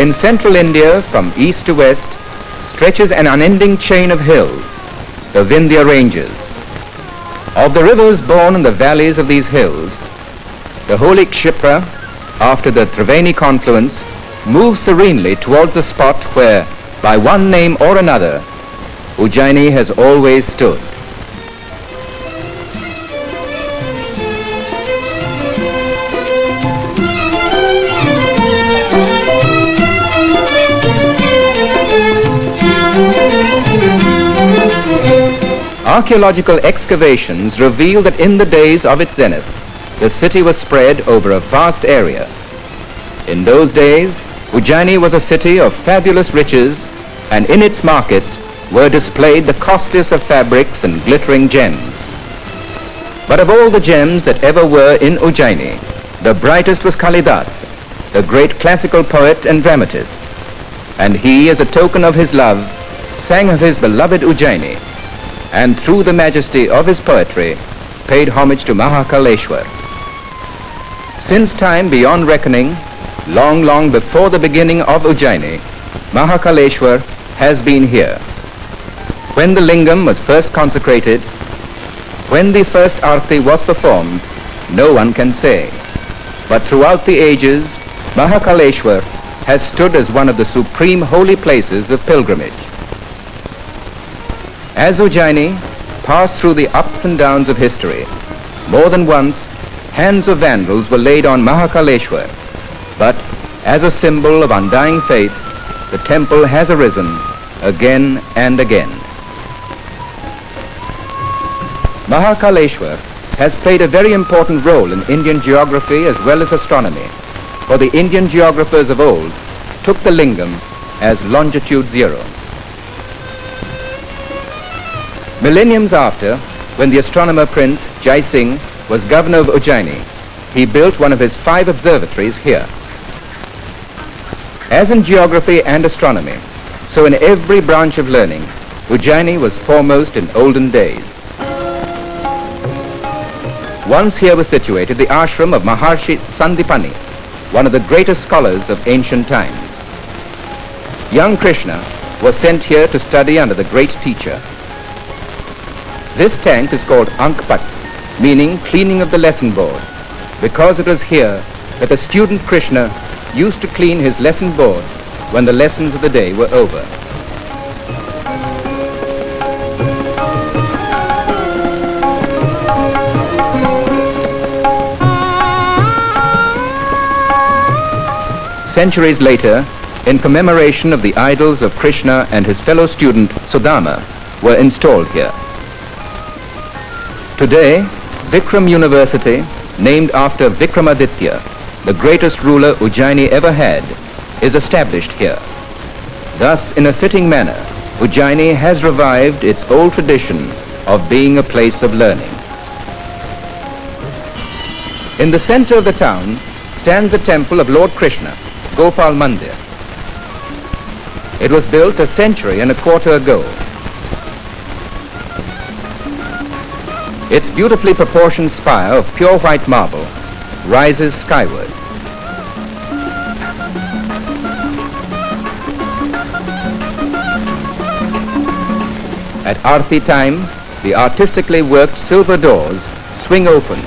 In central India, from east to west, stretches an unending chain of hills, the Vindhya ranges. Of the rivers born in the valleys of these hills, the holy Kshipra, after the Triveni confluence, moves serenely towards the spot where, by one name or another, Ujjaini has always stood. Archaeological excavations reveal that in the days of its zenith, the city was spread over a vast area. In those days, Ujjaini was a city of fabulous riches, and in its markets were displayed the costliest of fabrics and glittering gems. But of all the gems that ever were in Ujjaini, the brightest was Kalidasa, the great classical poet and dramatist. And he, as a token of his love, sang of his beloved Ujjaini, and through the majesty of his poetry, paid homage to Mahakaleshwar. Since time beyond reckoning, long, long before the beginning of Ujjaini, Mahakaleshwar has been here. When the lingam was first consecrated, when the first arti was performed, no one can say. But throughout the ages, Mahakaleshwar has stood as one of the supreme holy places of pilgrimage. As Ujjaini passed through the ups and downs of history, more than once, hands of vandals were laid on Mahakaleshwar. But as a symbol of undying faith, the temple has arisen again and again. Mahakaleshwar has played a very important role in Indian geography as well as astronomy, for the Indian geographers of old took the lingam as longitude 0. Millenniums after, when the astronomer Prince Jai Singh was governor of Ujjaini, he built one of his 5 observatories here. As in geography and astronomy, so in every branch of learning, Ujjaini was foremost in olden days. Once here was situated the ashram of Maharshi Sandipani, one of the greatest scholars of ancient times. Young Krishna was sent here to study under the great teacher. This tank is called Ankpat, meaning cleaning of the lesson board, because it was here that the student Krishna used to clean his lesson board when the lessons of the day were over. Centuries later, in commemoration of the idols of Krishna and his fellow student Sudama, were installed here. Today, Vikram University, named after Vikramaditya, the greatest ruler Ujjaini ever had, is established here. Thus, in a fitting manner, Ujjaini has revived its old tradition of being a place of learning. In the center of the town stands the temple of Lord Krishna, Gopal Mandir. It was built a century and a quarter ago. Its beautifully proportioned spire of pure white marble rises skyward. At Aarti time, the artistically worked silver doors swing open,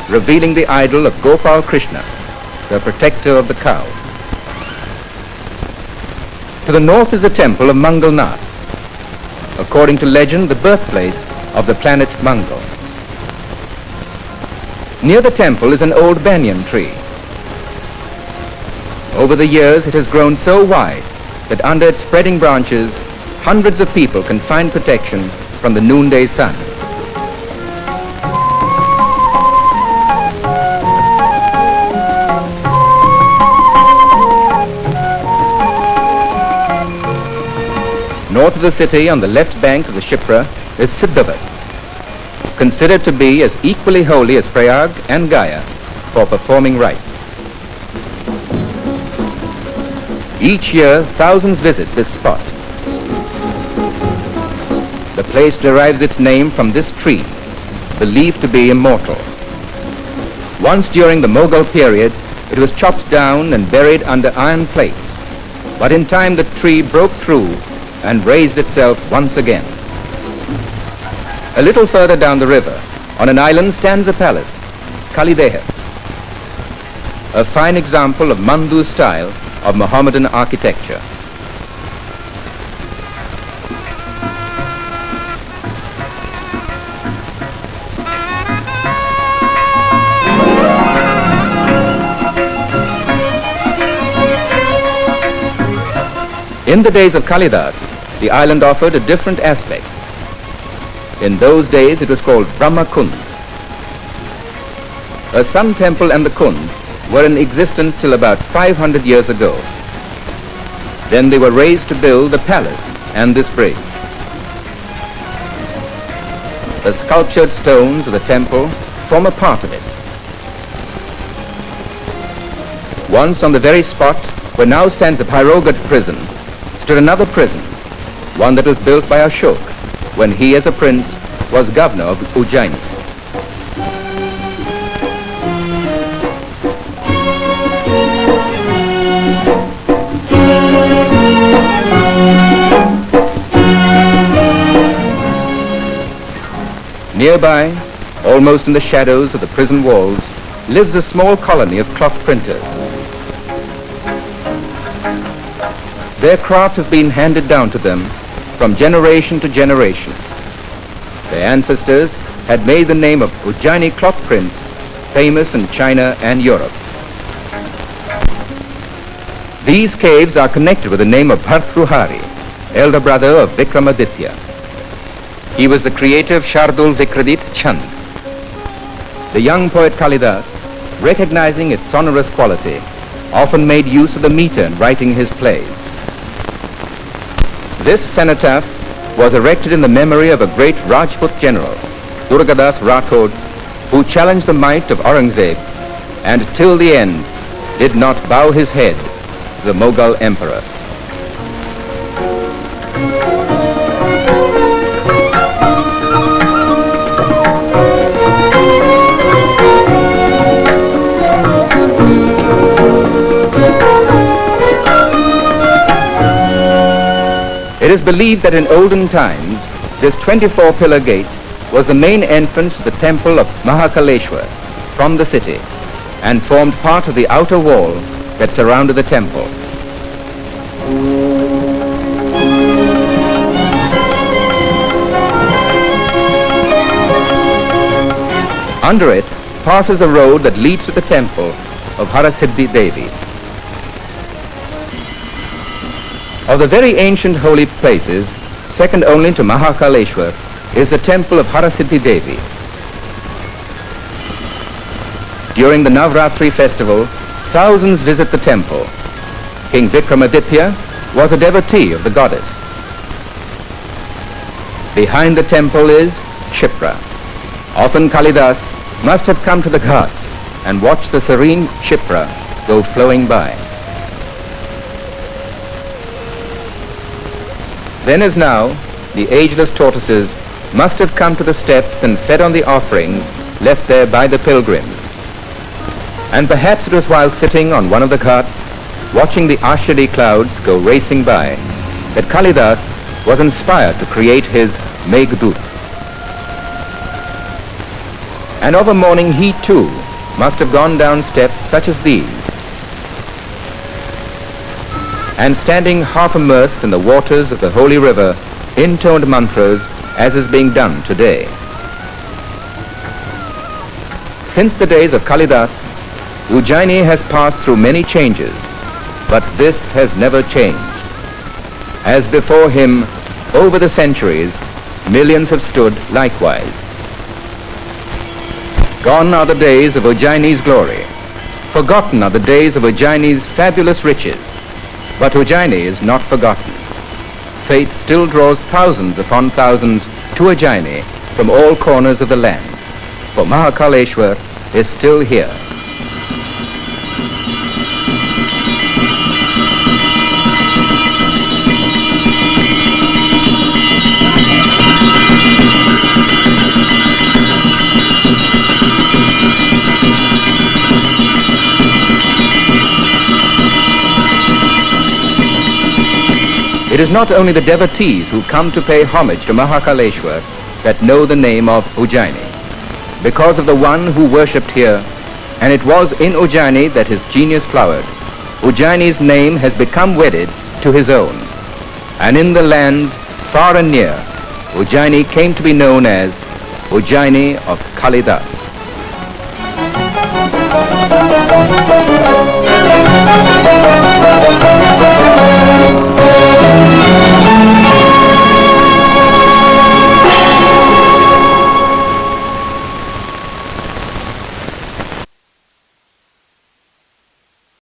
revealing the idol of Gopal Krishna, the protector of the cow. To the north is the temple of Mangalnath, according to legend the birthplace of the planet Mangal. Near the temple is an old banyan tree. Over the years it has grown so wide that under its spreading branches hundreds of people can find protection from the noonday sun. North of the city, on the left bank of the Kshipra, is Siddhavat, considered to be as equally holy as Prayag and Gaya for performing rites. Each year, thousands visit this spot. The place derives its name from this tree, believed to be immortal. Once during the Mughal period, it was chopped down and buried under iron plates. but in time the tree broke through and raised itself once again. A little further down the river, on an island, stands a palace, Kalidasa, a fine example of Mandu style of Mohammedan architecture. In the days of Kalidasa, the island offered a different aspect. In those days it was called Brahma Kund. A sun temple and the Kund were in existence till about 500 years ago. Then they were raised to build the palace and this bridge. The sculptured stones of the temple form a part of it. Once on the very spot where now stands the Pyrogat prison stood another prison, one that was built by Ashok when he as a prince was governor of Ujjain. Nearby, almost in the shadows of the prison walls, lives a small colony of cloth printers. Their craft has been handed down to them from generation to generation. Their ancestors had made the name of Ujjaini cloth prints famous in China and Europe. These caves are connected with the name of Bhartruhari, elder brother of Vikramaditya. He was the creator of Shardul Vikradit Chand. The young poet Kalidasa, recognizing its sonorous quality, often made use of the meter in writing his plays. This cenotaph was erected in the memory of a great Rajput general, Durgadas Rathod, who challenged the might of Aurangzeb and till the end did not bow his head to the Mughal emperor. It is believed that in olden times, this 24-pillar gate was the main entrance to the temple of Mahakaleshwar from the city and formed part of the outer wall that surrounded the temple. Under it passes a road that leads to the temple of Harasiddhi Devi. Of the very ancient holy places, second only to Mahakaleshwar, is the temple of Harasiddhi Devi. During the Navratri festival, thousands visit the temple. King Vikramaditya was a devotee of the goddess. Behind the temple is Kshipra. Often Kalidasa must have come to the ghats and watched the serene Kshipra go flowing by. Then as now, the ageless tortoises must have come to the steps and fed on the offerings left there by the pilgrims. And perhaps it was while sitting on one of the ghats, watching the Ashadi clouds go racing by, that Kalidasa was inspired to create his Meghaduta. And of a morning he too must have gone down steps such as these, and standing half immersed in the waters of the holy river, intoned mantras as is being done today. Since the days of Kalidasa, Ujjaini has passed through many changes, but this has never changed. As before him, over the centuries, millions have stood likewise. Gone are the days of Ujjaini's glory. Forgotten are the days of Ujjaini's fabulous riches. But Ujjaini is not forgotten. Fate still draws thousands upon thousands to Ujjaini from all corners of the land. For Mahakaleshwar is still here. It is not only the devotees who come to pay homage to Mahakaleshwar that know the name of Ujjaini. Because of the one who worshipped here, and it was in Ujjaini that his genius flowered, Ujjaini's name has become wedded to his own. And in the lands far and near, Ujjaini came to be known as Ujjaini of Kalidasa.